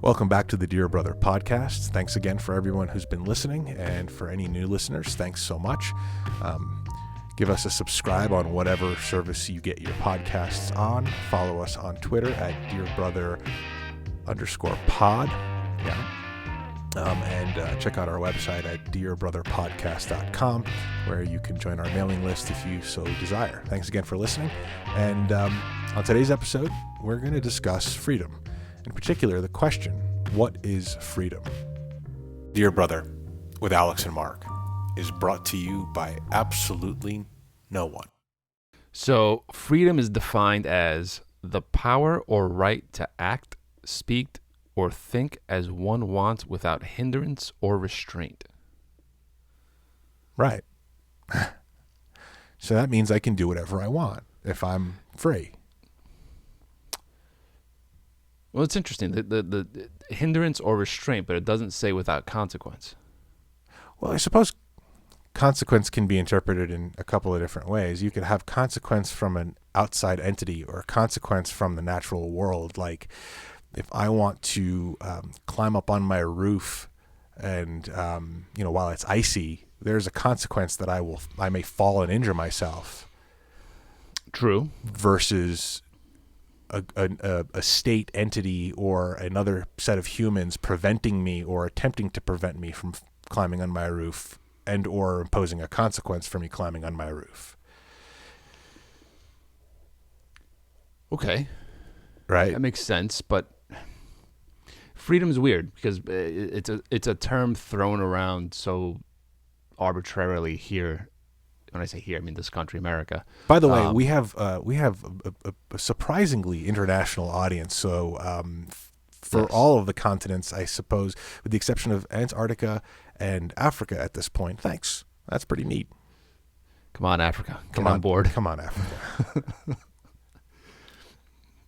Welcome back to the Dear Brother podcast. Thanks again for everyone who's been listening, and for any new listeners, thanks so much. Give us a subscribe on whatever service you get your podcasts on. Follow us on Twitter at dearbrother_pod. And check out our website at dearbrotherpodcast.com, where you can join our mailing list if you so desire. Thanks again for listening. And on today's episode, we're going to discuss freedom. In particular, the question, what is freedom? Dear Brother, with Alex and Mark, is brought to you by absolutely no one. So, freedom is defined as the power or right to act, speak, or think as one wants without hindrance or restraint. Right. So that means I can do whatever I want if I'm free. Well, it's interesting. The hindrance or restraint, but it doesn't say without consequence. Well, I suppose consequence can be interpreted in a couple of different ways. You could have consequence from an outside entity or consequence from the natural world. Like if I want to climb up on my roof and, while it's icy, there's a consequence that I may fall and injure myself. True. Versus a state entity or another set of humans preventing me or attempting to prevent me from climbing on my roof and or imposing a consequence for me climbing on my roof. Okay. Right. That makes sense, but freedom's weird because it's a term thrown around so arbitrarily here. When I say here, I mean this country, America. By the way, we have a surprisingly international audience. So for yes. all of the continents, I suppose, with the exception of Antarctica and Africa at this point. Thanks. That's pretty neat. Come on, Africa. Come on board. Come on, Africa.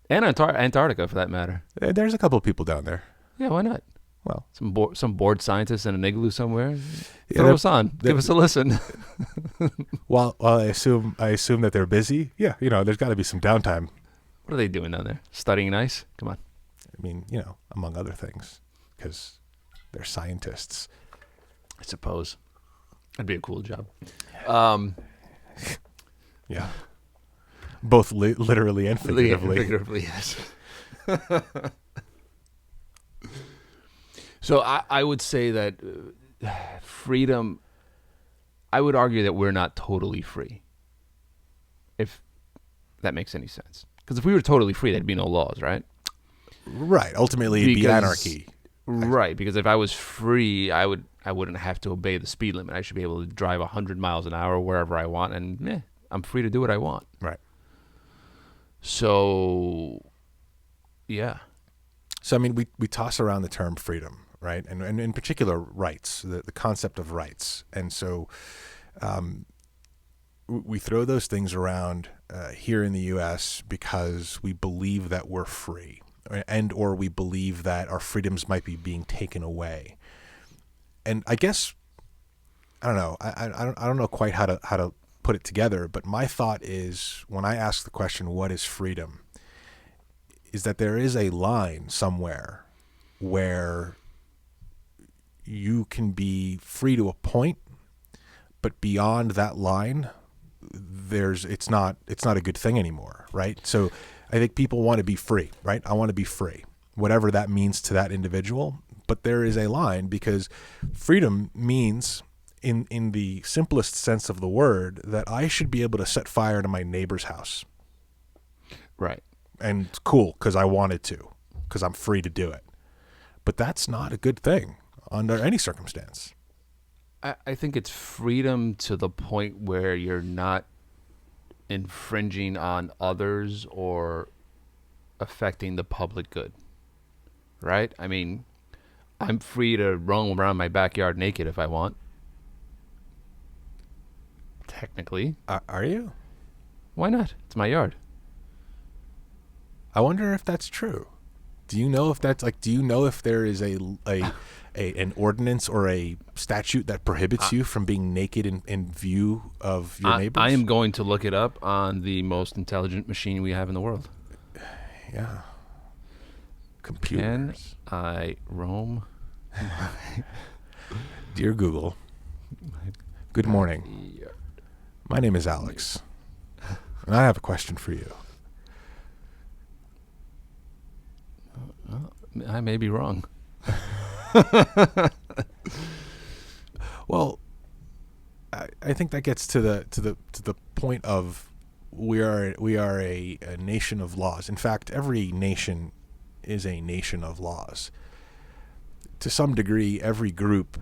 And Antarctica, for that matter. There's a couple of people down there. Yeah, why not? Well, some bored scientists in an igloo somewhere. Throw us on. Give us a listen. Well, I assume that they're busy. Yeah, there's got to be some downtime. What are they doing down there? Studying ice? Come on. I mean, among other things, because they're scientists. I suppose. That'd be a cool job. Yeah. Both literally and figuratively. Figuratively, yes. So I would say that freedom, I would argue that we're not totally free, if that makes any sense. Because if we were totally free, there'd be no laws, right? Right. Ultimately, it'd be anarchy. Right, because if I was free, I wouldn't have to obey the speed limit. I should be able to drive 100 miles an hour wherever I want, and I'm free to do what I want. Right. So, yeah. So, I mean, we toss around the term freedom, right? And in particular, rights, the concept of rights. And so we throw those things around here in the U.S. because we believe that we're free and or we believe that our freedoms might be being taken away. And I guess, I don't know, I don't know quite how to put it together, but my thought is when I ask the question, what is freedom, is that there is a line somewhere where you can be free to a point, but beyond that line, it's not a good thing anymore, right? So I think people want to be free, right? I want to be free, whatever that means to that individual. But there is a line because freedom means, in the simplest sense of the word, that I should be able to set fire to my neighbor's house. Right. And it's cool because I wanted to, because I'm free to do it. But that's not a good thing under any circumstance. I think it's freedom to the point where you're not infringing on others or affecting the public good. Right? I mean, I'm free to roam around my backyard naked if I want. Technically. Are you? Why not? It's my yard. I wonder if that's true. Do you know if that's like? Do you know if there is an ordinance or a statute that prohibits you from being naked in view of your neighbors? I am going to look it up on the most intelligent machine we have in the world. Yeah. computers. Can I roam? Dear Google, good morning. My name is Alex, and I have a question for you. I may be wrong. Well, I think that gets to the point of we are a nation of laws. In fact, every nation is a nation of laws. To some degree, every group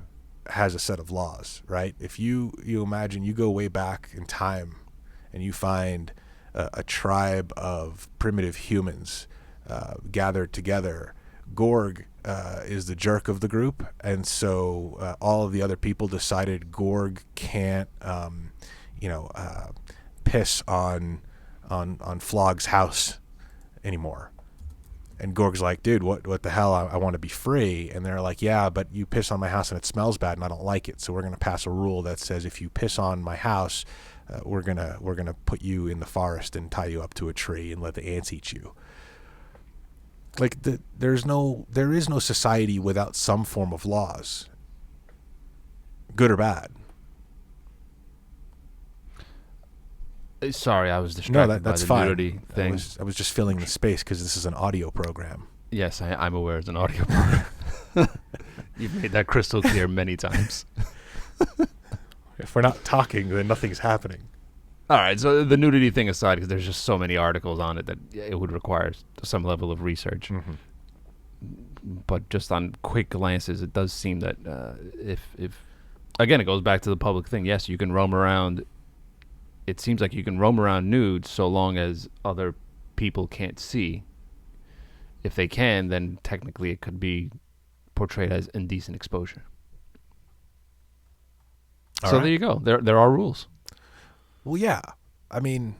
has a set of laws, right? If you imagine you go way back in time and you find a tribe of primitive humans gathered together, Gorg is the jerk of the group, and so all of the other people decided Gorg can't, piss on Flog's house anymore. And Gorg's like, dude, what the hell? I want to be free. And they're like, yeah, but you piss on my house and it smells bad and I don't like it. So we're going to pass a rule that says if you piss on my house, we're gonna put you in the forest and tie you up to a tree and let the ants eat you. Like there is no society without some form of laws, good or bad. Sorry, I was distracted No, that's by the fine. nudity thing. I was just filling the space because this is an audio program. Yes, I'm aware it's an audio program. You've made that crystal clear many times. If we're not talking, then nothing's happening. All right, so the nudity thing aside, because there's just so many articles on it that it would require some level of research. Mm-hmm. But just on quick glances, it does seem that if again, it goes back to the public thing. Yes, you can roam around. It seems like you can roam around nude so long as other people can't see. If they can, then technically it could be portrayed as indecent exposure. All so right. there you go. There are rules. Well, yeah. I mean,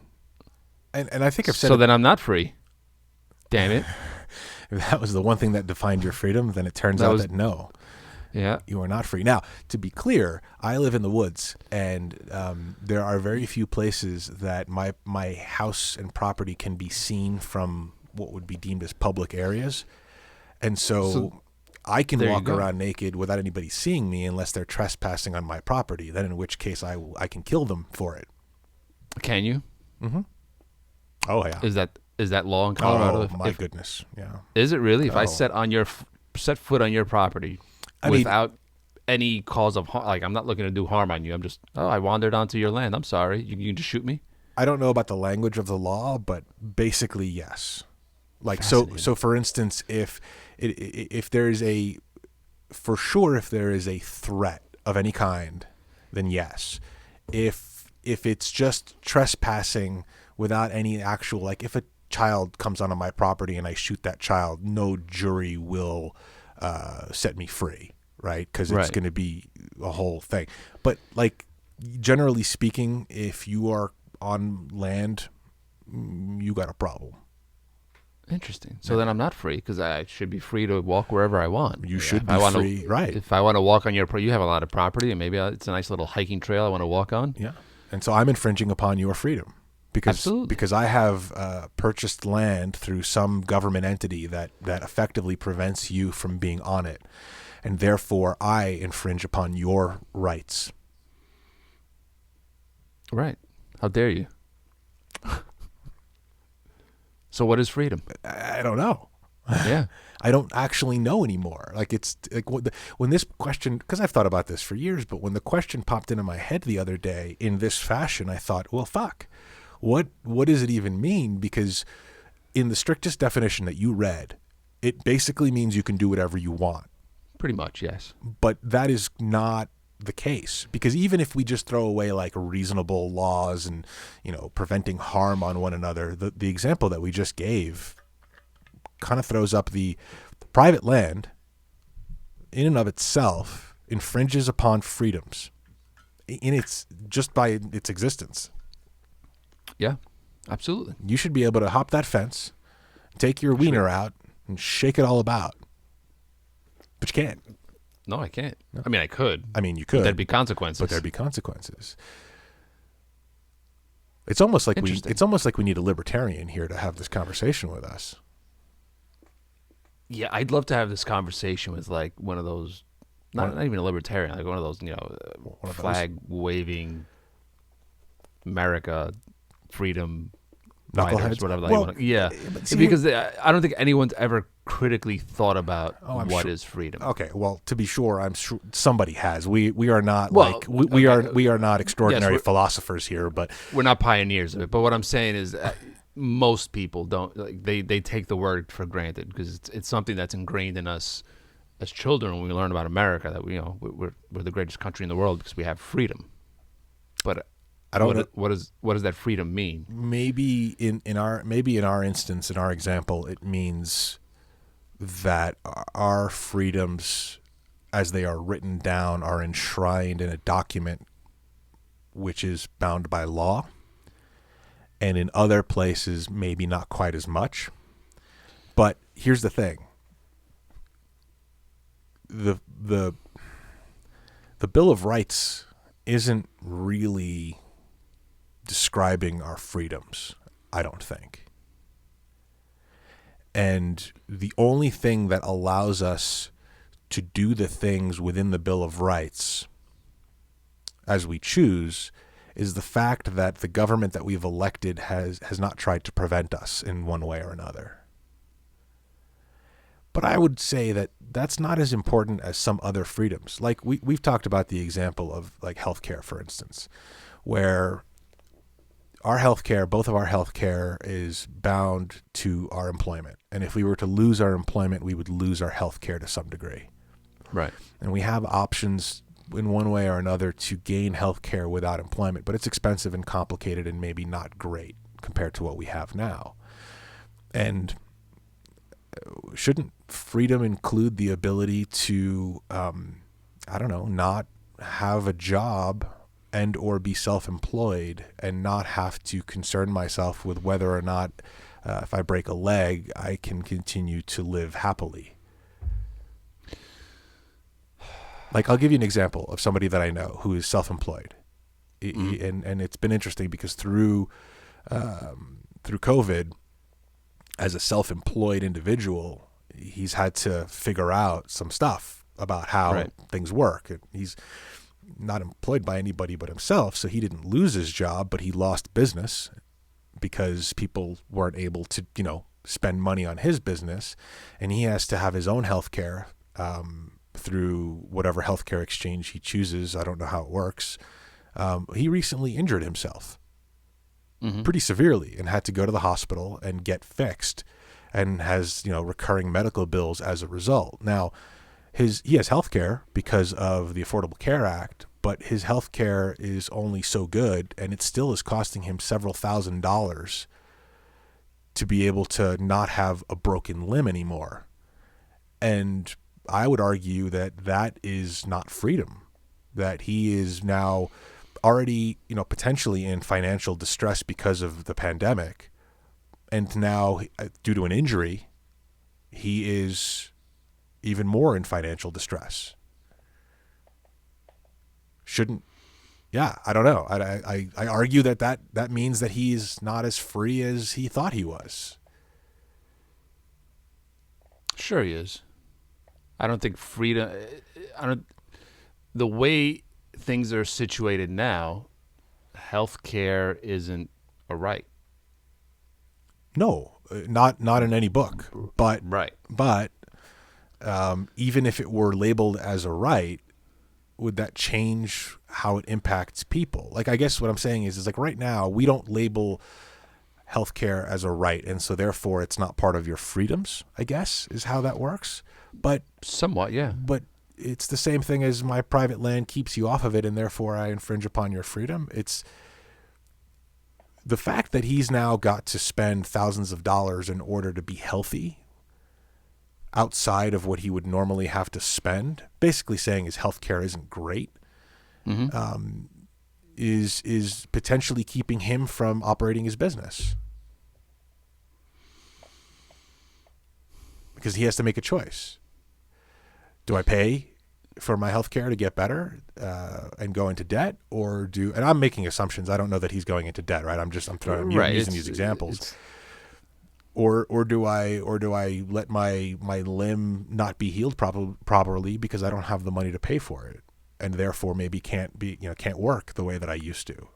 and I think I've said so then I'm not free. Damn it. If that was the one thing that defined your freedom, then it turns out that no. Yeah. You are not free. Now, to be clear, I live in the woods, and there are very few places that my house and property can be seen from what would be deemed as public areas. And so I can walk around naked without anybody seeing me unless they're trespassing on my property. Then in which case I can kill them for it. Can you? Mm-hmm. Oh, yeah. Is that law in Colorado? Oh, my goodness. Yeah. Is it really? If I set foot on your property without any cause of harm, like I'm not looking to do harm on you. I'm just, I wandered onto your land. I'm sorry. You can just shoot me? I don't know about the language of the law, but basically, yes. Like, so for instance, if there is if there is a threat of any kind, then yes. If it's just trespassing without any actual, like if a child comes onto my property and I shoot that child, no jury will set me free, right? Because it's going to be a whole thing. But like generally speaking, if you are on land, you got a problem. Interesting. So then I'm not free because I should be free to walk wherever I want. You should be free, right? If I want to walk on you have a lot of property and maybe it's a nice little hiking trail I want to walk on. Yeah. And so I'm infringing upon your freedom because I have purchased land through some government entity that effectively prevents you from being on it. And therefore I infringe upon your rights. Right. How dare you? So what is freedom? I don't know. Yeah. I don't actually know anymore. Like it's like when this question, because I've thought about this for years, but when the question popped into my head the other day in this fashion, I thought, well, fuck, what does it even mean? Because in the strictest definition that you read, it basically means you can do whatever you want. Pretty much, yes. But that is not the case, because even if we just throw away like reasonable laws and, preventing harm on one another, the example that we just gave kind of throws up the private land in and of itself infringes upon freedoms just by its existence. Yeah, absolutely. You should be able to hop that fence, take your wiener out and shake it all about. But you can't. No, I can't. No. I mean, I could. I mean, you could. There'd be consequences. But there'd be consequences. It's almost like we need a libertarian here to have this conversation with us. Yeah, I'd love to have this conversation with like one of those, One, not even a libertarian, like one of those, one of those flag waving America freedom fighters, knuckleheads. whatever they Well, want. Yeah, but see, because I don't think anyone's ever critically thought about I'm what sure. is freedom. Okay, well, to be sure, I'm sure somebody has. We are not Well, like we okay, are not yes, extraordinary philosophers here, but we're not pioneers of it, but what I'm saying is most people don't like they take the word for granted because it's something that's ingrained in us as children when we learn about America that we're the greatest country in the world because we have freedom. But I don't know. what does that freedom mean? Maybe in our instance, in our example, it means that our freedoms, as they are written down, are enshrined in a document which is bound by law. And in other places, maybe not quite as much. But here's the thing. The Bill of Rights isn't really describing our freedoms, I don't think. And the only thing that allows us to do the things within the Bill of Rights as we choose is the fact that the government that we've elected has not tried to prevent us in one way or another. But I would say that that's not as important as some other freedoms. Like we've talked about the example of like healthcare, for instance, where our healthcare, both of our healthcare is bound to our employment. And if we were to lose our employment, we would lose our healthcare to some degree. Right. And we have options in one way or another to gain healthcare without employment, but it's expensive and complicated and maybe not great compared to what we have now. And shouldn't freedom include the ability to, not have a job and or be self-employed and not have to concern myself with whether or not if I break a leg, I can continue to live happily? Like, I'll give you an example of somebody that I know who is self-employed. And it's been interesting because through COVID, as a self-employed individual, he's had to figure out some stuff about how things work. And he's not employed by anybody but himself, so he didn't lose his job, but he lost business because people weren't able to, spend money on his business, and he has to have his own health care through whatever healthcare exchange he chooses. I don't know how it works. He recently injured himself pretty severely and had to go to the hospital and get fixed and has, recurring medical bills as a result. Now, he has healthcare because of the Affordable Care Act, but his healthcare is only so good, and it still is costing him several $1,000s to be able to not have a broken limb anymore. And I would argue that that is not freedom, that he is now already, potentially in financial distress because of the pandemic. And now, due to an injury, he is even more in financial distress. I don't know. I argue that means that he is not as free as he thought he was. Sure he is. I don't think freedom, the way things are situated now, healthcare isn't a right. No, not in any book. But even if it were labeled as a right, would that change how it impacts people? Like, I guess what I'm saying is like right now we don't label healthcare as a right, and so therefore it's not part of your freedoms, I guess, is how that works. But somewhat, yeah. But it's the same thing as my private land keeps you off of it, and therefore I infringe upon your freedom. It's the fact that he's now got to spend thousands of dollars in order to be healthy outside of what he would normally have to spend, basically saying his healthcare isn't great, is potentially keeping him from operating his business. Because he has to make a choice. Do I pay for my health care to get better and go into debt, and I'm making assumptions. I don't know that he's going into debt, right? I'm using these examples. or do I let my limb not be healed properly because I don't have the money to pay for it, and therefore maybe can't work the way that I used to.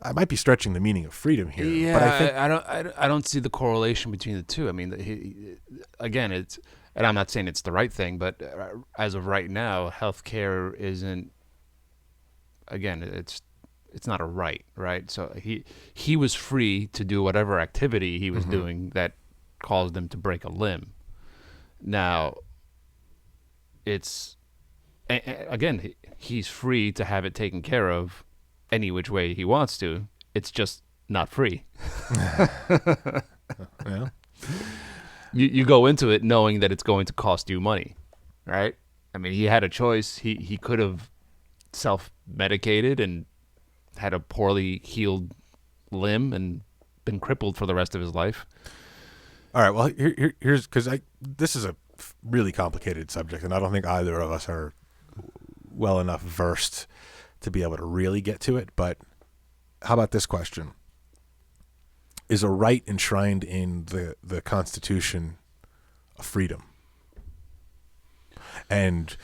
I might be stretching the meaning of freedom here, Yeah, but I think I don't see the correlation between the two. I mean, again, it's, and I'm not saying it's the right thing, but as of right now, healthcare isn't. Again, it's not a right? So he was free to do whatever activity he was doing that caused him to break a limb. Now, it's again, he's free to have it taken care of any which way he wants to. It's just not free. yeah. You go into it knowing that it's going to cost you money, right? I mean, he had a choice. He could have self-medicated and had a poorly healed limb and been crippled for the rest of his life. All right. Well, here's because this is a really complicated subject, and I don't think either of us are well enough versed to be able to really get to it. But how about this question? Is a right enshrined in the Constitution a freedom? And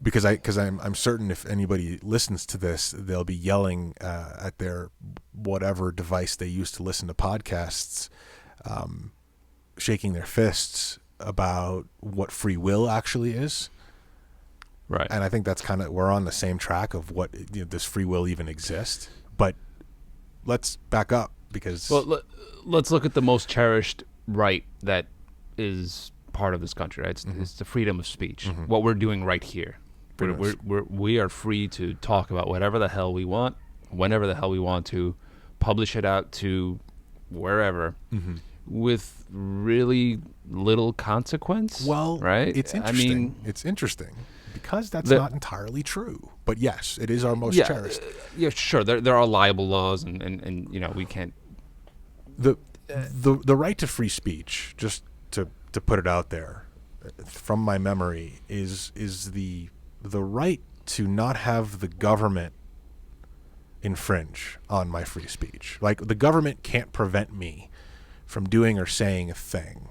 because I'm certain if anybody listens to this, they'll be yelling at their whatever device they use to listen to podcasts, shaking their fists about what free will actually is. Right. And I think that's we're on the same track of what does free will even exist. But let's back up because let's look at the most cherished right that is part of this country. Right? It's the freedom of speech. What we're doing right here. We are free to talk about whatever the hell we want, whenever the hell we want to, publish it out to wherever, with really little consequence. Well, right? It's interesting. I mean, it's interesting because that's not entirely true. But yes, it is our most cherished. Yeah, sure. There are libel laws, and we can't. The right to free speech, just to put it out there, from my memory, is the right to not have the government infringe on my free speech. Like, the government can't prevent me from doing or saying a thing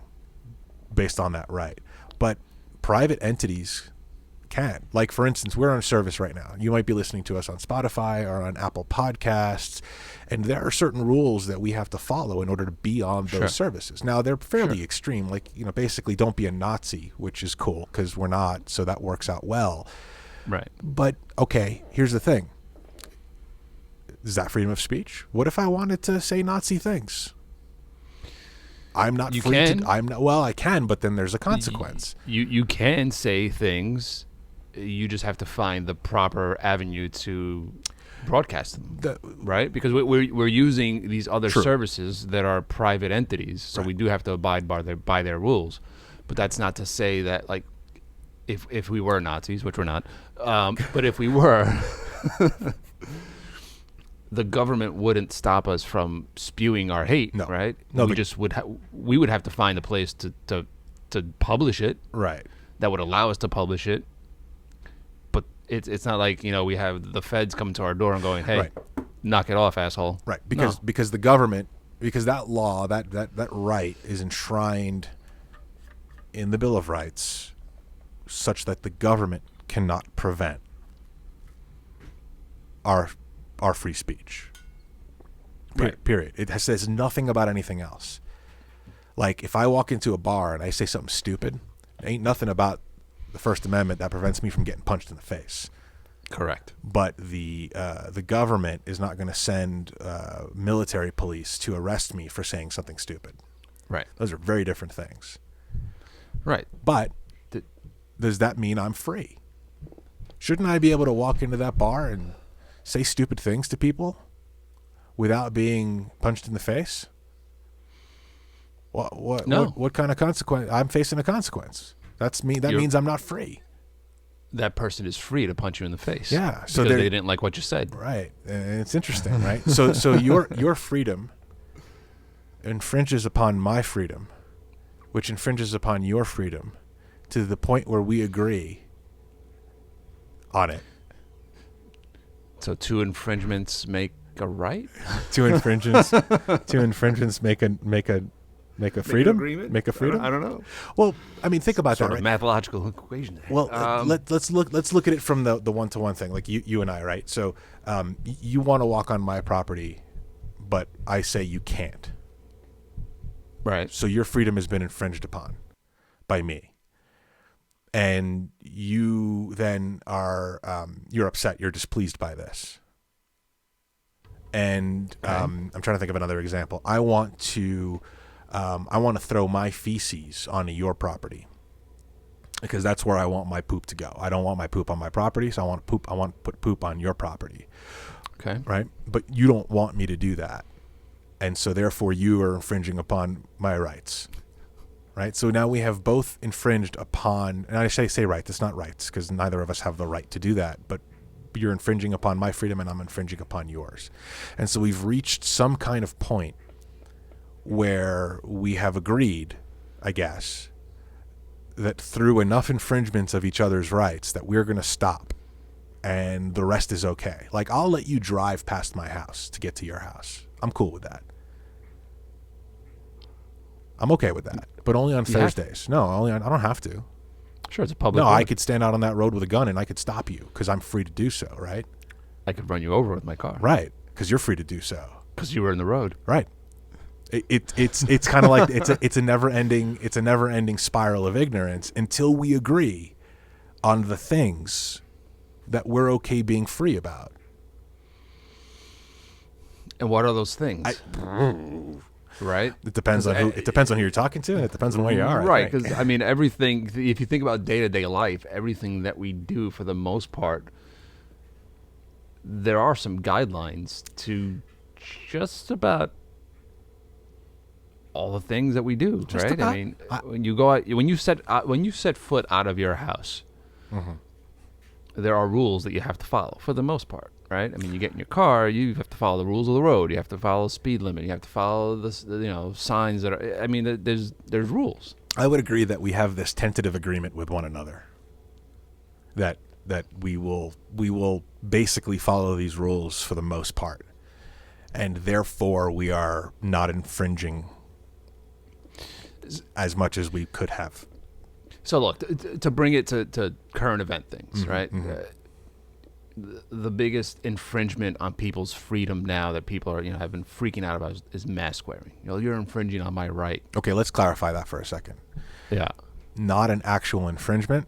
based on that right. But private entities can. Like, for instance, we're on a service right now. You might be listening to us on Spotify or on Apple Podcasts, and there are certain rules that we have to follow in order to be on those services. Now, they're fairly extreme. Like, basically don't be a Nazi, which is cool because we're not, so that works out well. Right. But, okay, here's the thing. Is that freedom of speech? What if I wanted to say Nazi things? I'm not free to. I'm not. Well, I can, but then there's a consequence. You can say things. You just have to find the proper avenue to broadcast them, right? Because we're using these other services that are private entities, so we do have to abide by their rules. But that's not to say that, like, if we were Nazis, which we're not, but if we were, the government wouldn't stop us from spewing our hate, right? No, we would have to find a place to publish it, right? That would allow us to publish it. But it's not like we have the feds coming to our door and going, "Hey, knock it off, asshole." Right? Because the government, because that law, that right is enshrined in the Bill of Rights, such that the government cannot prevent our free speech. Period. It says nothing about anything else. Like, if I walk into a bar and I say something stupid, there ain't nothing about the First Amendment that prevents me from getting punched in the face. Correct. But the government is not going to send military police to arrest me for saying something stupid. Right. Those are very different things. Right. But does that mean I'm free? Shouldn't I be able to walk into that bar and say stupid things to people without being punched in the face? What kind of consequence? I'm facing a consequence. That means I'm not free. That person is free to punch you in the face. Yeah, so because they didn't like what you said. Right, and it's interesting, right? So your freedom infringes upon my freedom, which infringes upon your freedom, to the point where we agree on it. So 2 infringements make a right? Two infringements make a freedom? Agreement? Make a freedom? I don't know. Well, I mean, think about Sort that, of right? mathematical equation. Well, let's look at it from the one-to-one thing, like you and I, right? So you want to walk on my property, but I say you can't. Right. So your freedom has been infringed upon by me. And you then are you're upset, you're displeased by this. And Okay. I'm trying to think of another example. I want to throw my feces onto your property because that's where I want my poop to go. I don't want my poop on my property, so I want to put poop on your property. Okay. Right? But you don't want me to do that. And so therefore you are infringing upon my rights. Right? So now we have both infringed upon, and I say rights, it's not rights because neither of us have the right to do that, but you're infringing upon my freedom and I'm infringing upon yours. And so we've reached some kind of point where we have agreed, I guess, that through enough infringements of each other's rights that we're going to stop and the rest is okay. Like, I'll let you drive past my house to get to your house. I'm cool with that. I'm okay with that, but only on Thursdays. No, I don't have to. Sure, it's a public No, road. I could stand out on that road with a gun and I could stop you because I'm free to do so, right? I could run you over with my car. Right, because you're free to do so. Because you were in the road. Right. It's kind of like it's a never ending spiral of ignorance until we agree on the things that we're okay being free about. And what are those things? Right? It depends on who you're talking to, and it depends on where you are. Right, because I mean, everything. If you think about day-to-day life, everything that we do, for the most part, there are some guidelines to just about all the things that we do. Just right? about. I mean, when you go out, when you set foot out of your house, there are rules that you have to follow for the most part. Right? I mean, you get in your car, you have to follow the rules of the road. You have to follow the speed limit. You have to follow the signs that are. I mean, there's rules. I would agree that we have this tentative agreement with one another. That we will basically follow these rules for the most part, and therefore we are not infringing as much as we could have. So look, to bring it to current event things, right? The biggest infringement on people's freedom now that people are have been freaking out about is mask wearing. You're infringing on my right. Okay, let's clarify that for a second. Yeah. Not an actual infringement,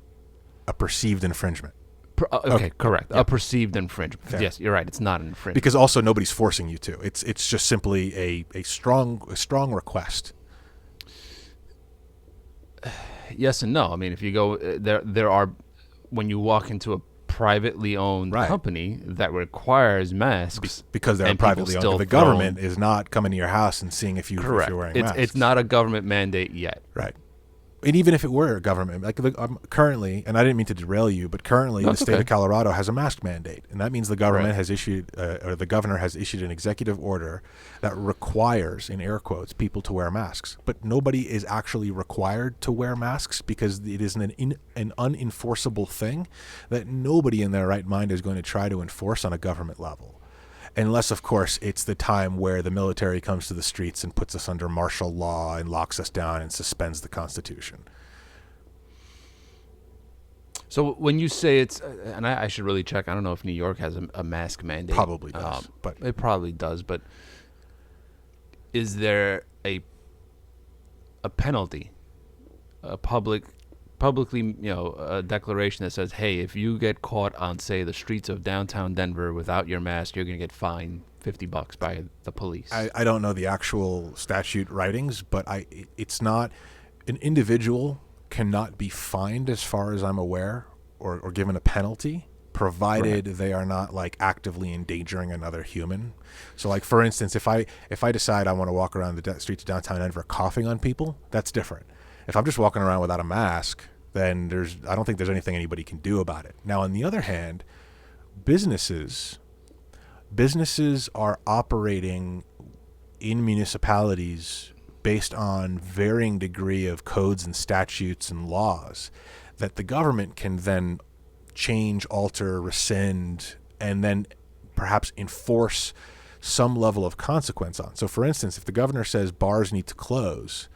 a perceived infringement. Okay, correct. Yeah. A perceived infringement. Fair. Yes, you're right. It's not an infringement. Because also nobody's forcing you to. It's just simply a strong request. Yes and no. I mean, if you go there are when you walk into a privately owned company that requires masks because they're and privately people owned. The still government is not coming to your house and seeing if you're wearing masks. It's not a government mandate yet. Right. And even if it were a government, like currently, and I didn't mean to derail you, but currently the state of Colorado has a mask mandate, and that means the government has issued, or the governor has issued an executive order that requires, in air quotes, people to wear masks. But nobody is actually required to wear masks because it is an unenforceable thing that nobody in their right mind is going to try to enforce on a government level. Unless, of course, it's the time where the military comes to the streets and puts us under martial law and locks us down and suspends the Constitution. So when you say it's, and I should really check, I don't know if New York has a mask mandate. Probably does. But it probably does, but is there a penalty, a publicly, a declaration that says, hey, if you get caught on, say, the streets of downtown Denver without your mask, you're going to get fined $50 by the police? I don't know the actual statute writings, but it's not, an individual cannot be fined as far as I'm aware or given a penalty, provided they are not like actively endangering another human. So like, for instance, if I decide I want to walk around the streets of downtown Denver coughing on people, that's different. If I'm just walking around without a mask, then I don't think there's anything anybody can do about it. Now, on the other hand, businesses are operating in municipalities based on varying degree of codes and statutes and laws that the government can then change, alter, rescind, and then perhaps enforce some level of consequence on. So, for instance, if the governor says bars need to close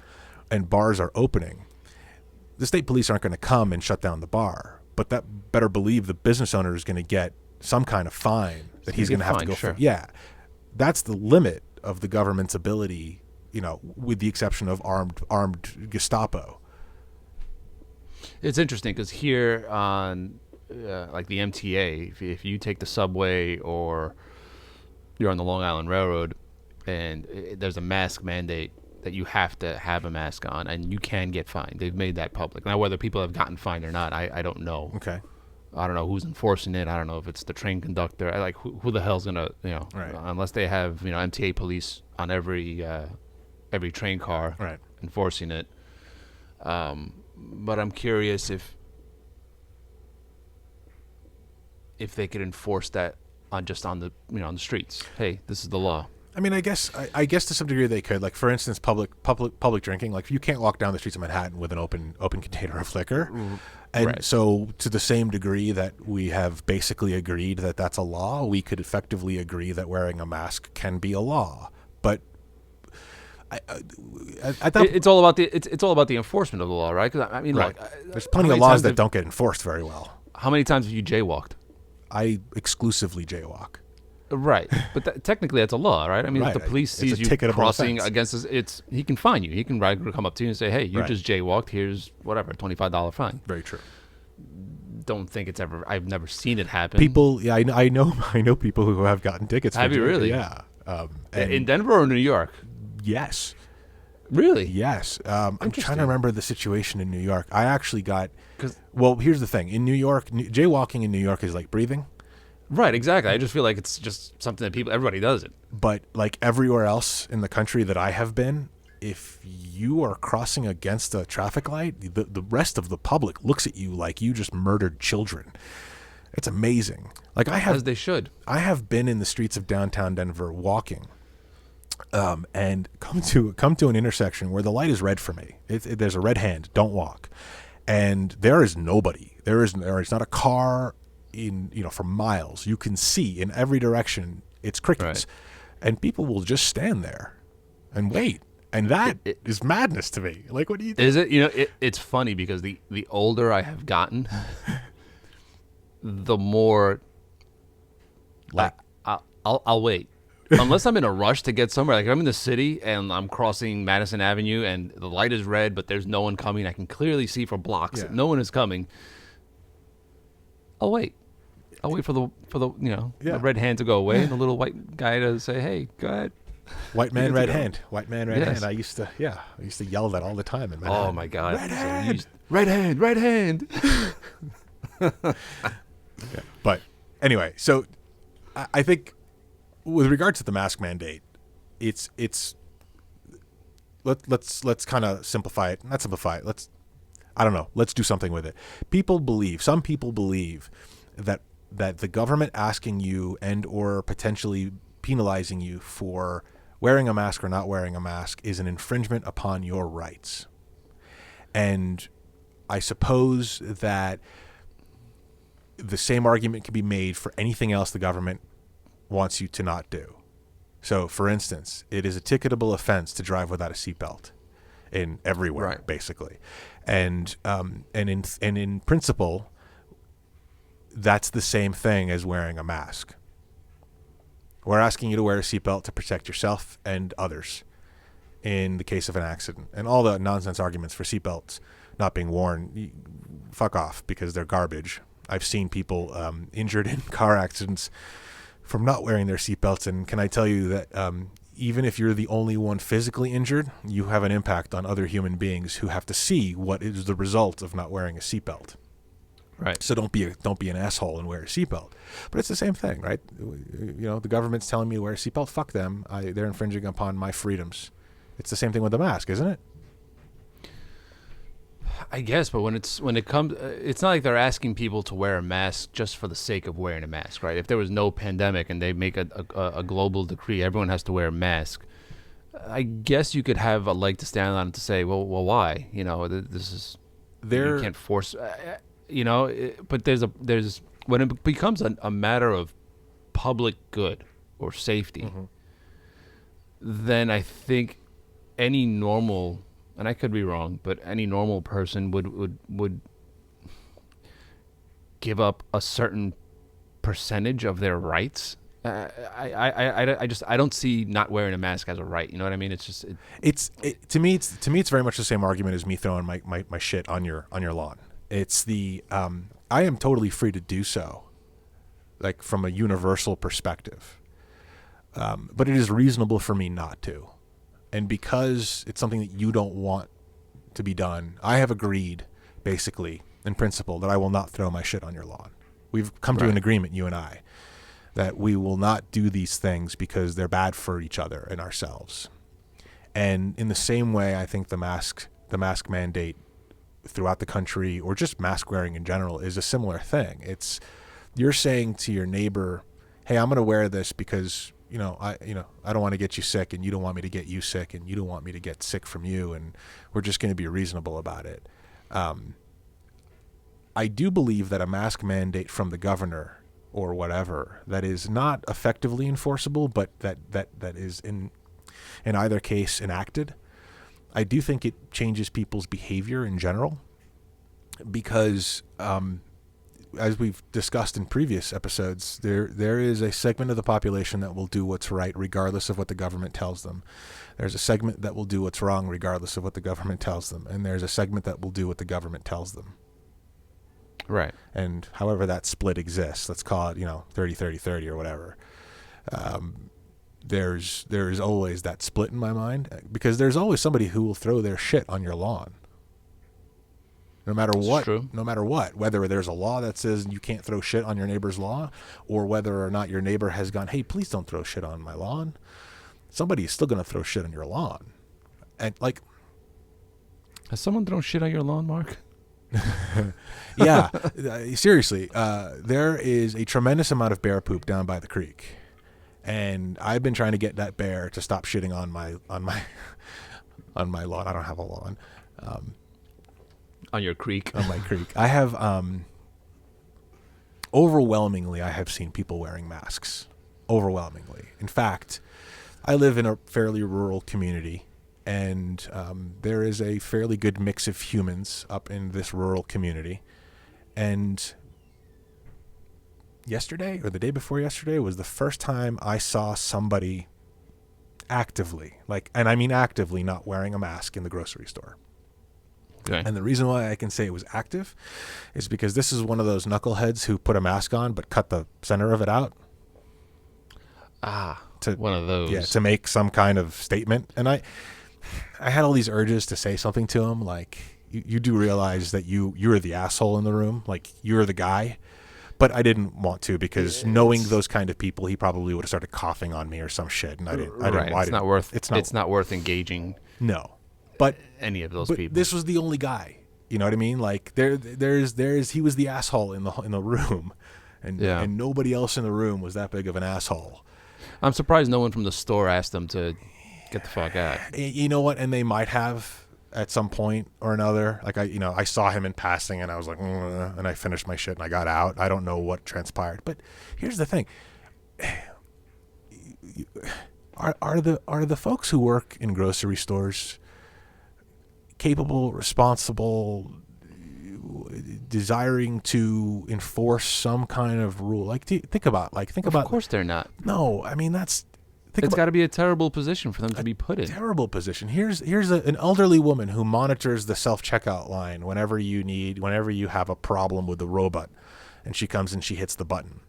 and bars are opening, the state police aren't going to come and shut down the bar. But that better believe the business owner is going to get some kind of fine that he's going to have to go for. Yeah, that's the limit of the government's ability, with the exception of armed Gestapo. It's interesting because here on like the MTA, if you take the subway or you're on the Long Island Railroad and there's a mask mandate that you have to have a mask on and you can get fined. They've made that public. Now, whether people have gotten fined or not, I don't know. Okay. I don't know who's enforcing it. I don't know if it's the train conductor. Who the hell's gonna, right. Unless they have, MTA police on every train car right. enforcing it. But I'm curious if they could enforce that on the on the streets. Hey, this is the law. I mean, I guess to some degree they could. Like, for instance, public drinking. Like, you can't walk down the streets of Manhattan with an open container of liquor. And right. So, to the same degree that we have basically agreed that that's a law, we could effectively agree that wearing a mask can be a law. But it's all about the enforcement of the law, right? Because I mean, right. Look, there's plenty of laws that don't get enforced very well. How many times have you jaywalked? I exclusively jaywalk. Right, but technically that's a law, right? I mean, right. If the police sees you crossing against us, he can fine you. He can come up to you and say, "Hey, you just jaywalked. Here's whatever, $25 fine." Very true. Don't think I've never seen it happen. People, yeah, I know people who have gotten tickets. Have you really? Yeah. In Denver or New York? Yes. Really? Yes. I'm trying to remember the situation in New York. I actually got. Well, here's the thing. In New York, jaywalking in New York is like breathing. Right, exactly. I just feel like it's just something that everybody does it. But like everywhere else in the country that I have been, if you are crossing against a traffic light, the rest of the public looks at you like you just murdered children. It's amazing. Like as they should. I have been in the streets of downtown Denver walking, and come to an intersection where the light is red for me. There's a red hand. Don't walk, and there is nobody. There is not a car. For miles, you can see in every direction it's crickets, and people will just stand there and wait, and that is madness to me. Like, what do you think? Is it? It's funny because the older I have gotten, the more like I'll wait unless I'm in a rush to get somewhere. Like if I'm in the city and I'm crossing Madison Avenue and the light is red, but there's no one coming. I can clearly see for blocks that no one is coming. I'll wait. I'll wait for the the red hand to go away and the little white guy to say, "Hey, go ahead." White man, red hand. White man, red hand. I used to yell that all the time in Manhattan. Oh my God! Red hand, red hand, red hand. But anyway, so I think with regards to the mask mandate, it's let's kind of simplify it. Not simplify it. Let's do something with it. Some people believe that the government asking you and or potentially penalizing you for wearing a mask or not wearing a mask is an infringement upon your rights. And I suppose that the same argument can be made for anything else the government wants you to not do. So, for instance, it is a ticketable offense to drive without a seatbelt in everywhere, basically. And in principle, that's the same thing as wearing a mask. We're asking you to wear a seatbelt to protect yourself and others in the case of an accident. And all the nonsense arguments for seatbelts not being worn, fuck off, because they're garbage. I've seen people injured in car accidents from not wearing their seatbelts, and can I tell you that even if you're the only one physically injured, you have an impact on other human beings who have to see what is the result of not wearing a seatbelt. Right. So don't be an asshole and wear a seatbelt. But it's the same thing, right? The government's telling me to wear a seatbelt. Fuck them. They're infringing upon my freedoms. It's the same thing with the mask, isn't it? I guess, but when it comes, it's not like they're asking people to wear a mask just for the sake of wearing a mask, right? If there was no pandemic and they make a global decree, everyone has to wear a mask. I guess you could have a leg to stand on to say, well, why? This is you can't force. But there's when it becomes a matter of public good or safety, Mm-hmm. then I think any normal, and I could be wrong, but any normal person would give up a certain percentage of their rights. I don't see not wearing a mask as a right. You know what I mean? It's just To me it's very much the same argument as me throwing my shit on your lawn. It's the I am totally free to do so, like from a universal perspective. But it is reasonable for me not to. And because it's something that you don't want to be done, I have agreed, basically, in principle, that I will not throw my shit on your lawn. We've come to an agreement, you and I, that we will not do these things because they're bad for each other and ourselves. And in the same way, I think the mask mandate throughout the country, or just mask wearing in general, is a similar thing. It's you're saying to your neighbor, "Hey, I'm going to wear this because I don't want to get you sick, and you don't want me to get you sick, and you don't want me to get sick from you, and we're just going to be reasonable about it." I do believe that a mask mandate from the governor or whatever that is not effectively enforceable, but that is in either case enacted, I do think it changes people's behavior in general, because as we've discussed in previous episodes, there is a segment of the population that will do what's right regardless of what the government tells them. There's a segment that will do what's wrong regardless of what the government tells them. And there's a segment that will do what the government tells them. right. And however that split exists, let's call it, 30-30-30 or whatever. There's always that split in my mind, because there's always somebody who will throw their shit on your lawn. No matter what, whether there's a law that says you can't throw shit on your neighbor's lawn, or whether or not your neighbor has gone, "Hey, please don't throw shit on my lawn," somebody is still going to throw shit on your lawn. And Has someone thrown shit on your lawn, Mark? yeah, seriously, there is a tremendous amount of bear poop down by the creek, and I've been trying to get that bear to stop shitting on my lawn. I don't have a lawn. On your creek. On my creek. I have, overwhelmingly, I have seen people wearing masks. Overwhelmingly. In fact, I live in a fairly rural community, and there is a fairly good mix of humans up in this rural community. And yesterday, or the day before yesterday, was the first time I saw somebody actively, and I mean actively, not wearing a mask in the grocery store. Okay. And the reason why I can say it was active is because this is one of those knuckleheads who put a mask on but cut the center of it out. One of those. Yeah, to make some kind of statement. And I had all these urges to say something to him, like, you do realize that you're the asshole in the room, like you're the guy. But I didn't want to, because knowing those kind of people, he probably would have started coughing on me or some shit, and I didn't. It's not worth engaging. No. But any of those people. This was the only guy. You know what I mean? Like he was the asshole in the room, and nobody else in the room was that big of an asshole. I'm surprised no one from the store asked them to get the fuck out. You know what? And they might have at some point or another. Like I saw him in passing, and I was like, and I finished my shit and I got out. I don't know what transpired, but here's the thing: are the folks who work in grocery stores capable, responsible, desiring to enforce some kind of rule? Think about. Of course they're not. No, I mean it's got to be a terrible position for them to be put in. Terrible position. Here's an elderly woman who monitors the self-checkout line whenever you have a problem with the robot, and she comes and she hits the button.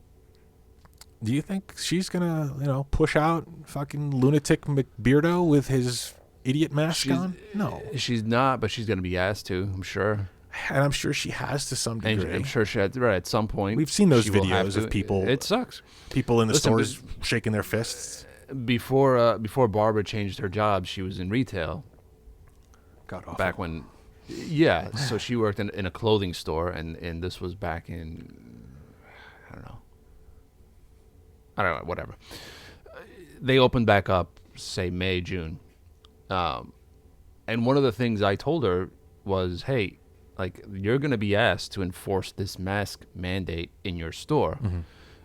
Do you think she's gonna push out fucking lunatic McBeardo with his idiot mask on? No, she's not, but she's going to be asked to, I'm sure. And I'm sure she has to some degree. And I'm sure she had, right, at some point. We've seen those videos of people. It sucks. People in the stores shaking their fists. Before Barbara changed her job, she was in retail. God awful. Back when, yeah. So she worked in a clothing store, and this was back in, I don't know, whatever. They opened back up, say May, June. And one of the things I told her was, hey, you're going to be asked to enforce this mask mandate in your store. Mm-hmm.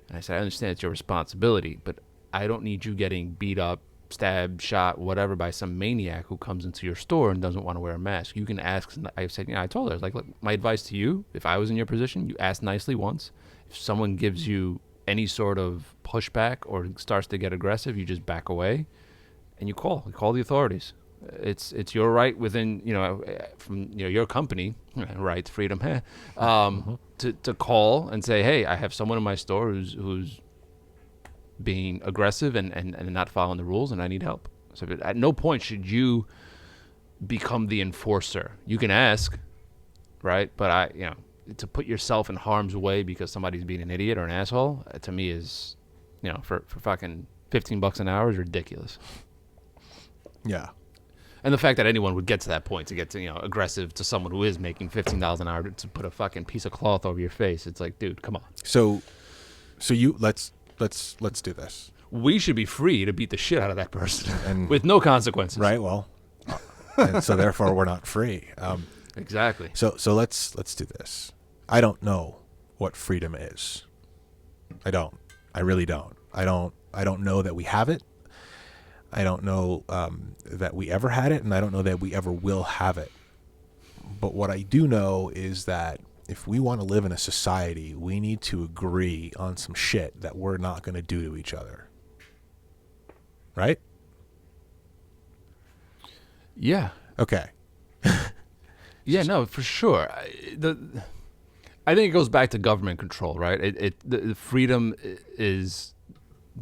And I said, I understand it's your responsibility, but I don't need you getting beat up, stabbed, shot, whatever by some maniac who comes into your store and doesn't want to wear a mask. You can ask. I said, I told her, I was like, look, my advice to you, if I was in your position, you ask nicely once. If someone gives you any sort of pushback or starts to get aggressive, you just back away and you call the authorities. It's your right within, from your company, rights, freedom, to call and say, hey, I have someone in my store who's being aggressive and not following the rules, and I need help. So at no point should you become the enforcer. You can ask, right? But to put yourself in harm's way because somebody's being an idiot or an asshole, to me is, for fucking $15 an hour is ridiculous. Yeah. And the fact that anyone would get to that point, to get to, aggressive to someone who is making $15 an hour to put a fucking piece of cloth over your face, it's like, dude, come on. So let's do this. We should be free to beat the shit out of that person And with no consequences. right. Well, and so therefore we're not free. Exactly. So let's do this. I don't know what freedom is. I don't. I really don't. I don't know that we have it. I don't know that we ever had it, and I don't know that we ever will have it. But what I do know is that if we want to live in a society, we need to agree on some shit that we're not going to do to each other. Right? Yeah. Okay. Yeah, no, for sure. I think it goes back to government control, right? The freedom is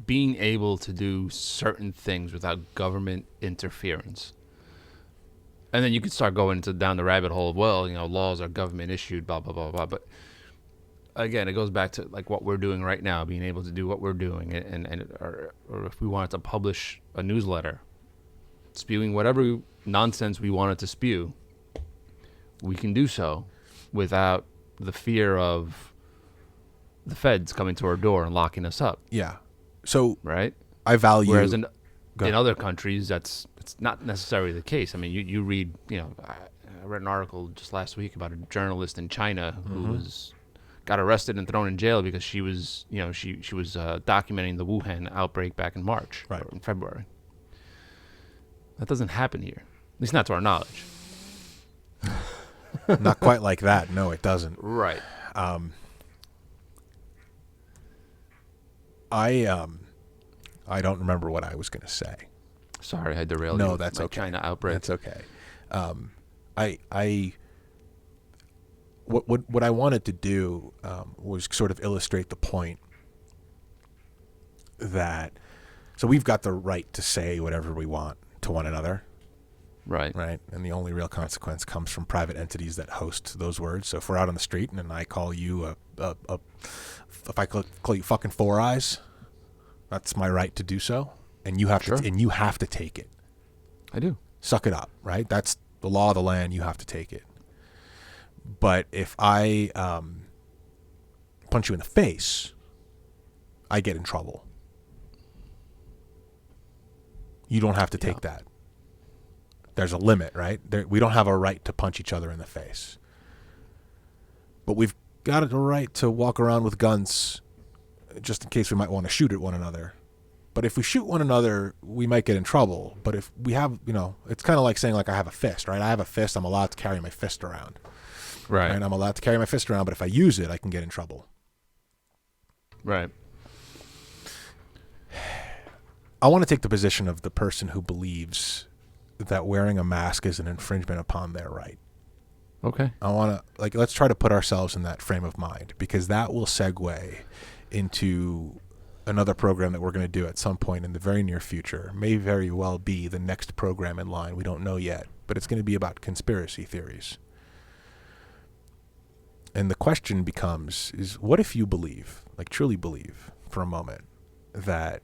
being able to do certain things without government interference. And then you could start going down the rabbit hole of, well, laws are government issued, blah, blah, blah, blah. But again, it goes back to like what we're doing right now, being able to do what we're doing. Or if we wanted to publish a newsletter, spewing whatever nonsense we wanted to spew, we can do so without the fear of the feds coming to our door and locking us up. Yeah. So right. I value. Whereas in other countries, it's not necessarily the case. I mean, you read, I read an article just last week about a journalist in China who got arrested and thrown in jail because she was, she was documenting the Wuhan outbreak back in March or in February. That doesn't happen here, at least not to our knowledge. Not quite like that. No, it doesn't. Right. I don't remember what I was going to say. Sorry, I derailed you. No, that's okay. China outbreak. That's okay. What I wanted to do was sort of illustrate the point that so we've got the right to say whatever we want to one another. Right. Right. And the only real consequence comes from private entities that host those words. So if we're out on the street and I call you if I call you fucking Four Eyes, that's my right to do so. And you have to take it. I do. Suck it up, right? That's the law of the land. You have to take it. But if I punch you in the face, I get in trouble. You don't have to take that. There's a limit, right? We don't have a right to punch each other in the face. But we've got a right to walk around with guns just in case we might want to shoot at one another. But if we shoot one another, we might get in trouble. But if we have, it's kind of like saying like I have a fist, right? I have a fist. I'm allowed to carry my fist around. Right. And I'm allowed to carry my fist around, but if I use it, I can get in trouble. Right. I want to take the position of the person who believes that wearing a mask is an infringement upon their right. Okay. I want to, let's try to put ourselves in that frame of mind, because that will segue into another program that we're going to do at some point in the very near future. May very well be the next program in line. We don't know yet, but it's going to be about conspiracy theories. And the question becomes, what if you believe, truly believe for a moment, that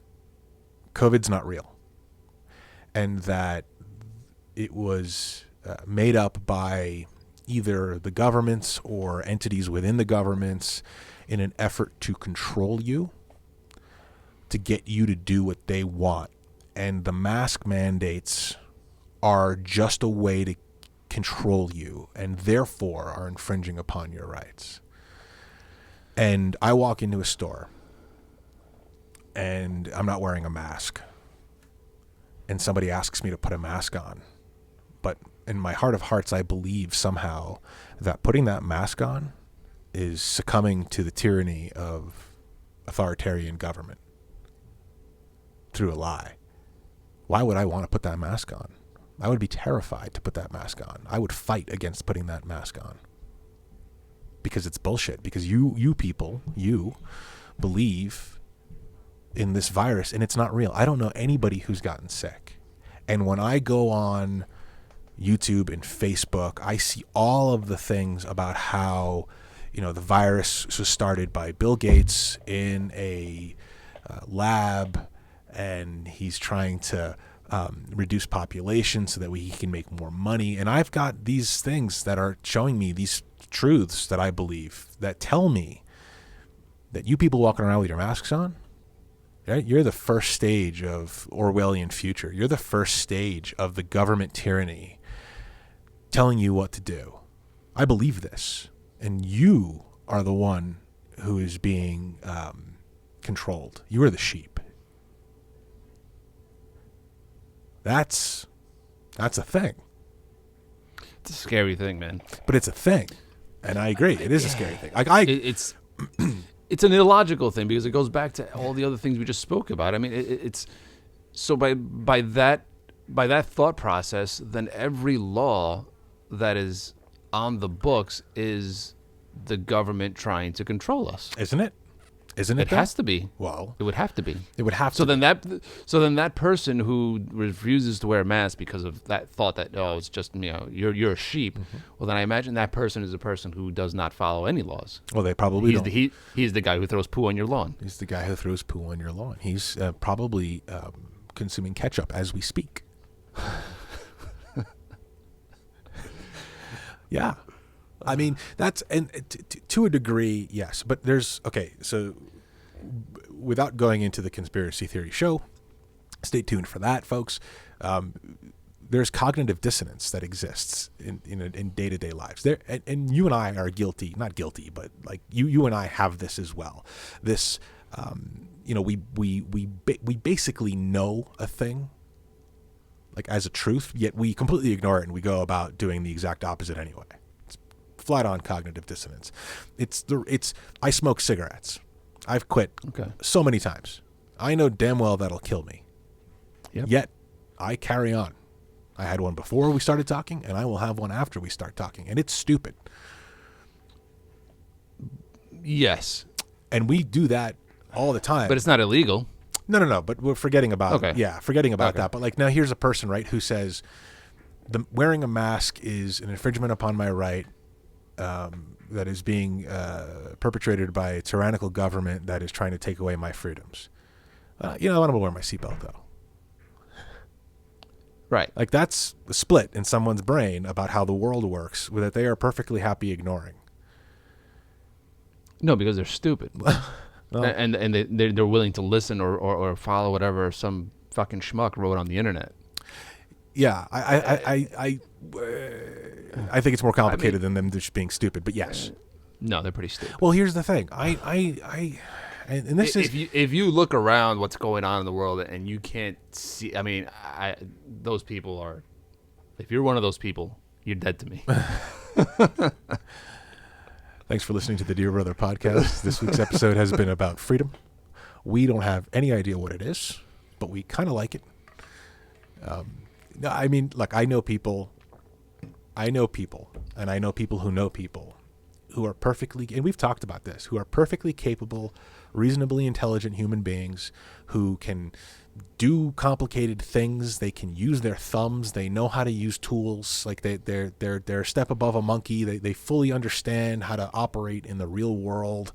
COVID's not real and that it was made up by either the governments or entities within the governments in an effort to control you, to get you to do what they want. And the mask mandates are just a way to control you and therefore are infringing upon your rights. And I walk into a store. and I'm not wearing a mask, and somebody asks me to put a mask on, but in my heart of hearts, I believe somehow that putting that mask on is succumbing to the tyranny of authoritarian government through a lie. Why would I want to put that mask on? I would be terrified to put that mask on. I would fight against putting that mask on. Because it's bullshit. Because you people believe in this virus and it's not real. I don't know anybody who's gotten sick. And when I go on YouTube and Facebook, I see all of the things about how, the virus was started by Bill Gates in a lab, and he's trying to reduce population so that he can make more money. And I've got these things that are showing me these truths that I believe that tell me that you people walking around with your masks on, right? You're the first stage of Orwellian future. You're the first stage of the government tyranny telling you what to do. I believe this. And you are the one who is being controlled. You are the sheep. That's a thing. It's a scary thing, man. But it's a thing. And I agree. It is a scary thing. It's it's an illogical thing because it goes back to all the other things we just spoke about. I mean, it's so by that thought process, then every law that is on the books is the government trying to control us. Isn't it? Isn't it? It has to be. Well, it would have to be. It would have to. So then that person who refuses to wear a mask because of that thought that it's just you're a sheep. Mm-hmm. Well, then I imagine that person is a person who does not follow any laws. Well, they probably don't. He's the guy who throws poo on your lawn. He's the guy who throws poo on your lawn. He's probably consuming ketchup as we speak. Yeah. I mean, that's, and to a degree, yes. But so without going into the conspiracy theory show, stay tuned for that, folks. There's cognitive dissonance that exists in day-to-day lives. There, and you and I are not guilty, but like you and I have this as well. This, we basically know a thing, like as a truth, yet we completely ignore it and we go about doing the exact opposite anyway. It's flat on cognitive dissonance. I smoke cigarettes. I've quit so many times. I know damn well that'll kill me. Yep. Yet I carry on. I had one before we started talking, and I will have one after we start talking, and it's stupid. Yes. And we do that all the time. But it's not illegal. No. But we're forgetting about that. But like now, here's a person, right, who says wearing a mask is an infringement upon my right that is being perpetrated by a tyrannical government that is trying to take away my freedoms. I'm going to wear my seatbelt though. Right. Like that's a split in someone's brain about how the world works that they are perfectly happy ignoring. No, because they're stupid. Well, and they're willing to listen or follow whatever some fucking schmuck wrote on the internet. Yeah, I think it's more complicated than them just being stupid. But yes, no, they're pretty stupid. Well, here's the thing. And this is if you look around what's going on in the world and you can't see. I mean, those people are. If you're one of those people, you're dead to me. Thanks for listening to the Dear Brother podcast. This week's episode has been about freedom. We don't have any idea what it is, but we kind of like it. No, I mean, look, I know people, and I know people who know people who are perfectly, and we've talked about this, who are perfectly capable, reasonably intelligent human beings who can do complicated things. They can use their thumbs. They know how to use tools. Like they're a step above a monkey. They fully understand how to operate in the real world,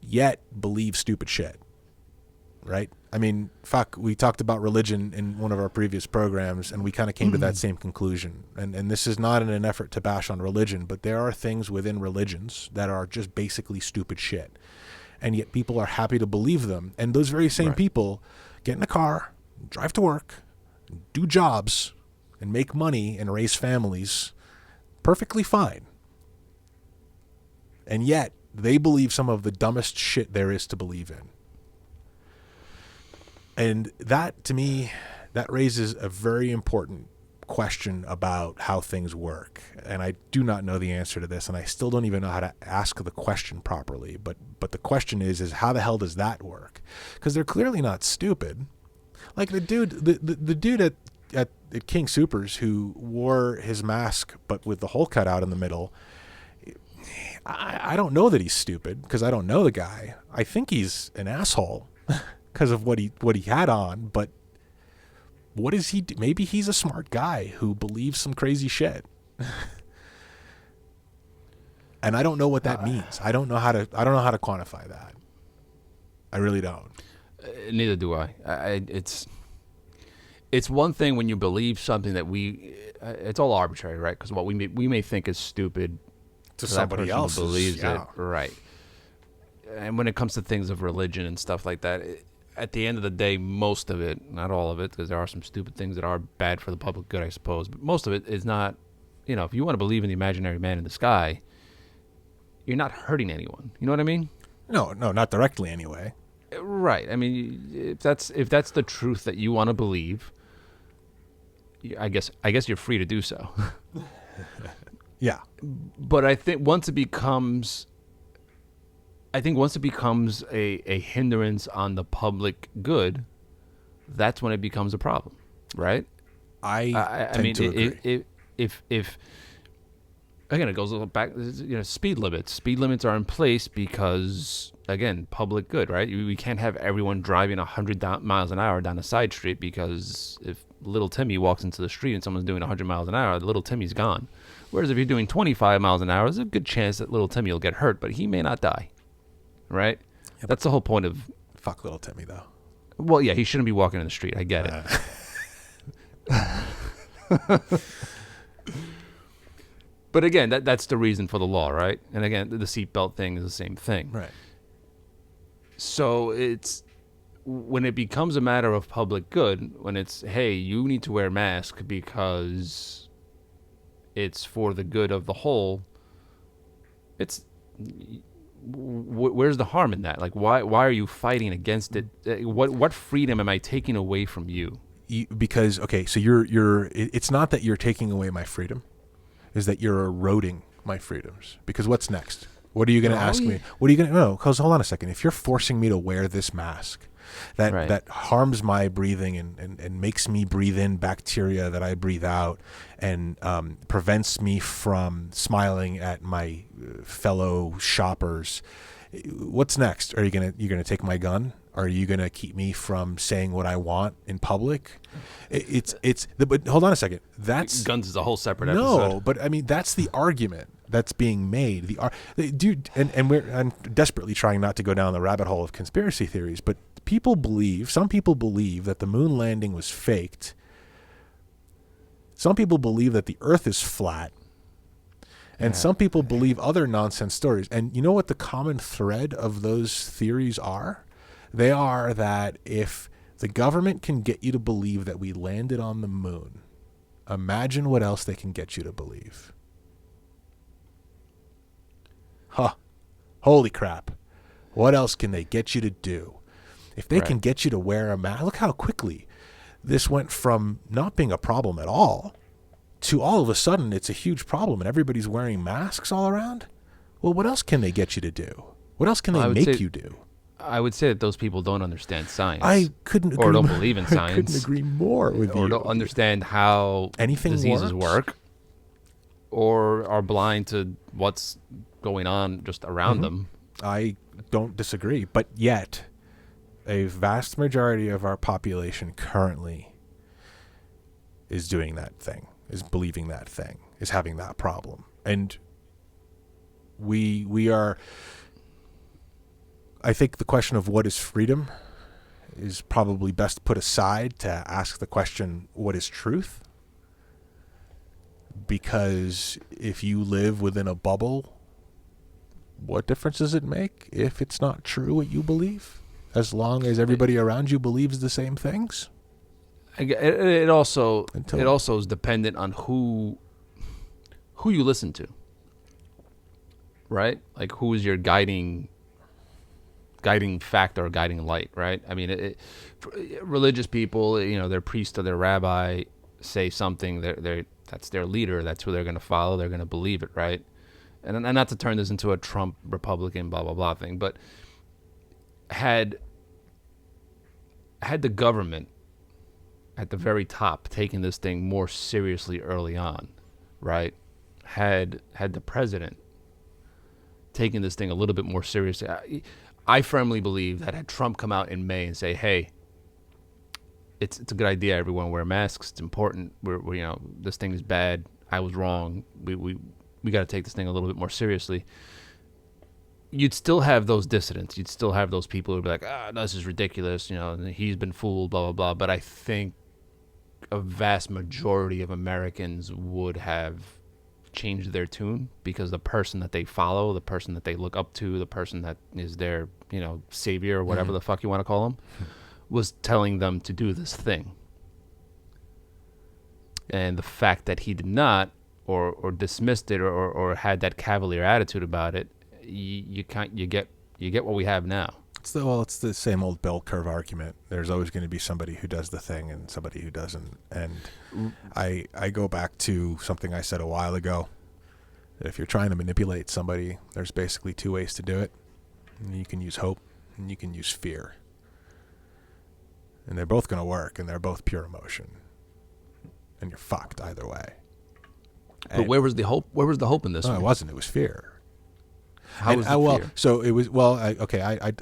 yet believe stupid shit. Right? I mean, fuck, we talked about religion in one of our previous programs, and we kind of came to that same conclusion. And this is not in an effort to bash on religion, but there are things within religions that are just basically stupid shit. And yet people are happy to believe them. And those very same people get in a car, drive to work, do jobs, and make money and raise families perfectly fine. And yet they believe some of the dumbest shit there is to believe in. And that, to me, that raises a very important question about how things work. And I do not know the answer to this, and I still don't even know how to ask the question properly. But the question is how the hell does that work? Because they're clearly not stupid. Like the dude at King Soopers who wore his mask but with the hole cut out in the middle, I don't know that he's stupid because I don't know the guy. I think he's an asshole because of what he had on, but what is he do? Maybe he's a smart guy who believes some crazy shit. And I don't know what that means. I don't know how to quantify that. I really don't. Neither do I. It's one thing when you believe something that it's all arbitrary, right? Because what we may think is stupid to somebody else believes it, right? And when it comes to things of religion and stuff like that, at the end of the day, most of it, not all of it, because there are some stupid things that are bad for the public good, I suppose, but most of it is not, if you want to believe in the imaginary man in the sky, you're not hurting anyone. You know what I mean? No, not directly anyway. Right. I mean, if that's the truth that you want to believe, I guess you're free to do so. Yeah. But I think once it becomes a hindrance on the public good, that's when it becomes a problem, right? I mean, to agree. If again, it goes back. Speed limits. Speed limits are in place because, again, public good, right? We can't have everyone driving 100 miles an hour down a side street because if little Timmy walks into the street and someone's doing 100 miles an hour, little Timmy's gone. Whereas if you're doing 25 miles an hour, there's a good chance that little Timmy will get hurt, but he may not die, right? Yeah, that's the whole point of... Fuck little Timmy, though. Well, yeah, he shouldn't be walking in the street. I get it. But again, that's the reason for the law, right? And again, the seatbelt thing is the same thing. Right. So it's when it becomes a matter of public good, when it's, hey, you need to wear a mask because it's for the good of the whole, it's where's the harm in that? Like, why are you fighting against it? What freedom am I taking away from you? Because, okay, so it's not that you're taking away my freedom. Is that you're eroding my freedoms. Because what's next? What are you going to ask me? What are you going to... No, because hold on a second. If you're forcing me to wear this mask that harms my breathing and makes me breathe in bacteria that I breathe out and prevents me from smiling at my fellow shoppers, what's next? Are you going to take my gun? Are you going to keep me from saying what I want in public? But hold on a second. That's guns is a whole separate episode. No, but I mean that's the argument that's being made. Dude, and I'm desperately trying not to go down the rabbit hole of conspiracy theories, but some people believe that the moon landing was faked. Some people believe that the Earth is flat. And some people believe other nonsense stories. And you know what the common thread of those theories are? They are that if the government can get you to believe that we landed on the moon, imagine what else they can get you to believe. Huh. Holy crap. What else can they get you to do? If they can get you to wear a mask, look how quickly this went from not being a problem at all to all of a sudden it's a huge problem and everybody's wearing masks all around. Well, what else can they get you to do? What else can they make you do? I would say that those people don't understand science. I couldn't agree or don't believe in science. I couldn't agree more with you. Or don't understand how diseases work. Or are blind to what's going on just around them. I don't disagree. But yet, a vast majority of our population currently is doing that thing, is believing that thing, is having that problem. And we are... I think the question of what is freedom is probably best put aside to ask the question, what is truth? Because if you live within a bubble, what difference does it make if it's not true what you believe? As long as everybody around you believes the same things? It also is dependent on who you listen to, right? Like who is your guiding guiding factor or guiding light, right? I mean, religious people, their priest or their rabbi say something, that's their leader, that's who they're going to follow, they're going to believe it, right? And not to turn this into a Trump Republican blah blah blah thing, but had the government at the very top taken this thing more seriously early on, right? Had the president taken this thing a little bit more seriously, I firmly believe that had Trump come out in May and say, "Hey, it's a good idea. Everyone wear masks. It's important. We're this thing is bad. I was wrong. We got to take this thing a little bit more seriously." You'd still have those dissidents. You'd still have those people who'd be like, no, this is ridiculous. He's been fooled, blah, blah, blah. But I think a vast majority of Americans would have changed their tune because the person that they follow, the person that they look up to, the person that is their, savior or whatever the fuck you want to call him, was telling them to do this thing. And the fact that he did not or dismissed it or had that cavalier attitude about it, you get what we have now. It's the same old bell curve argument. There's always going to be somebody who does the thing and somebody who doesn't. And I go back to something I said a while ago, that if you're trying to manipulate somebody, there's basically two ways to do it. And you can use hope and you can use fear. And they're both going to work, and they're both pure emotion. And you're fucked either way. But where was the hope? Where was the hope in this one? It wasn't. It was fear. How was the fear? So it was, I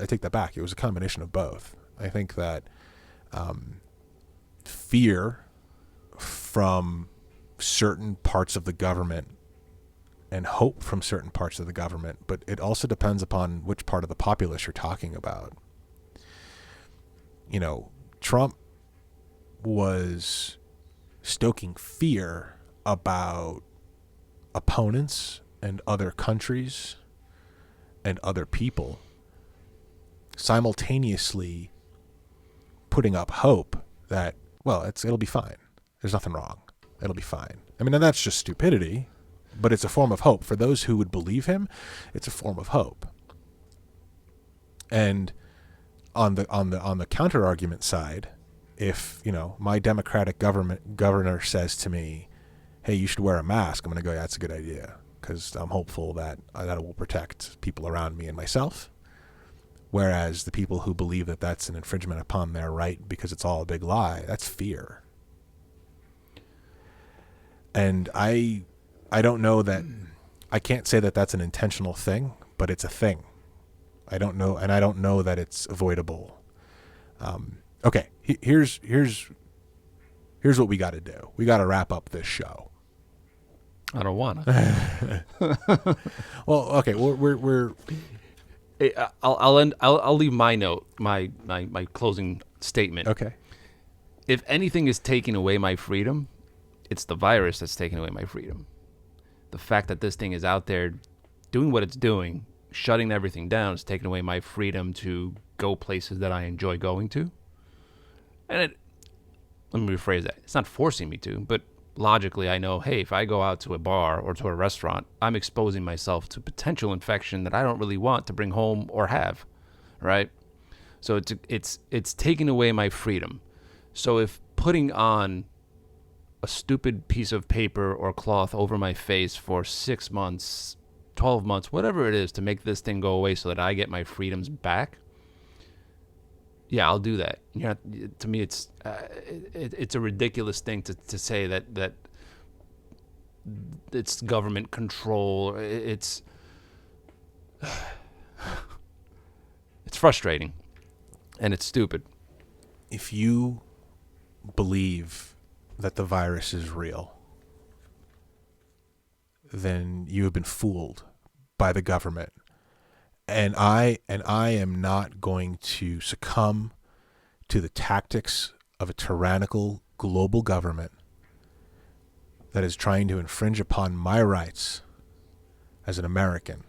take that back. It was a combination of both. I think that fear from certain parts of the government and hope from certain parts of the government, but it also depends upon which part of the populace you're talking about. Trump was stoking fear about opponents and other countries and other people, simultaneously putting up hope that, it'll be fine. There's nothing wrong. It'll be fine. I mean, and that's just stupidity, but it's a form of hope. For those who would believe him, it's a form of hope. And on the counter argument side, if my Democratic governor says to me, "Hey, you should wear a mask," I'm going to go, "Yeah, that's a good idea," because I'm hopeful that that will protect people around me and myself. Whereas the people who believe that that's an infringement upon their right because it's all a big lie, that's fear. And I don't know that, I can't say that that's an intentional thing, but it's a thing. I don't know, and I don't know that it's avoidable. Okay, here's what we got to do. We got to wrap up this show. I don't wanna. Well, okay, we're I'll leave my note, my closing statement. Okay. If anything is taking away my freedom, it's the virus that's taking away my freedom. The fact that this thing is out there doing what it's doing, shutting everything down, is taking away my freedom to go places that I enjoy going to. And let me rephrase that. It's not forcing me to, but logically I know, hey, if I go out to a bar or to a restaurant, I'm exposing myself to potential infection that I don't really want to bring home or have, right? So it's taking away my freedom. So if putting on a stupid piece of paper or cloth over my face for 6 months, 12 months, whatever it is, to make this thing go away so that I get my freedoms back, yeah, I'll do that. To me, it's a ridiculous thing to say that it's government control. It's frustrating, and it's stupid. If you believe that the virus is real, then you have been fooled by the government. And I am not going to succumb to the tactics of a tyrannical global government that is trying to infringe upon my rights as an American.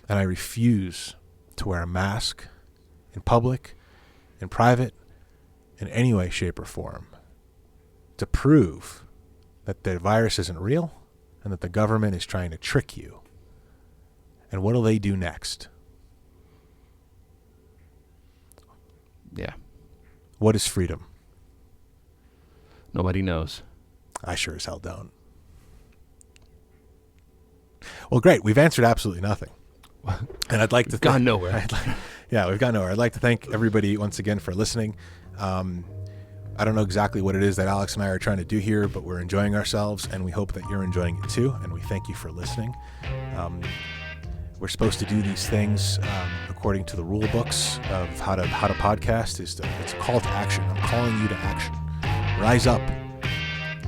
And I refuse to wear a mask in public, in private, in any way, shape, or form, to prove that the virus isn't real and that the government is trying to trick you. And what will they do next? Yeah. What is freedom? Nobody knows. I sure as hell don't. Well, great. We've answered absolutely nothing. And I'd like to gone nowhere. We've gone nowhere. I'd like to thank everybody once again for listening. I don't know exactly what it is that Alex and I are trying to do here, but we're enjoying ourselves, and we hope that you're enjoying it too. And we thank you for listening. We're supposed to do these things according to the rule books of how to podcast. It's a call to action. I'm calling you to action. Rise up,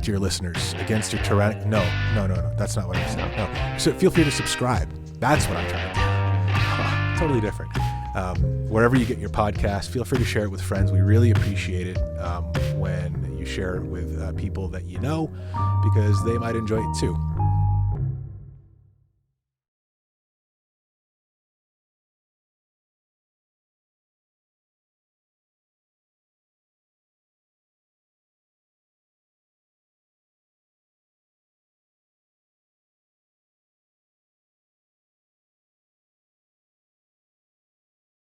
dear listeners, against your tyrannic. No. That's not what I'm saying. No. So feel free to subscribe. That's what I'm trying to do. Totally different. Wherever you get your podcast, feel free to share it with friends. We really appreciate it when you share it with people that you know, because they might enjoy it too.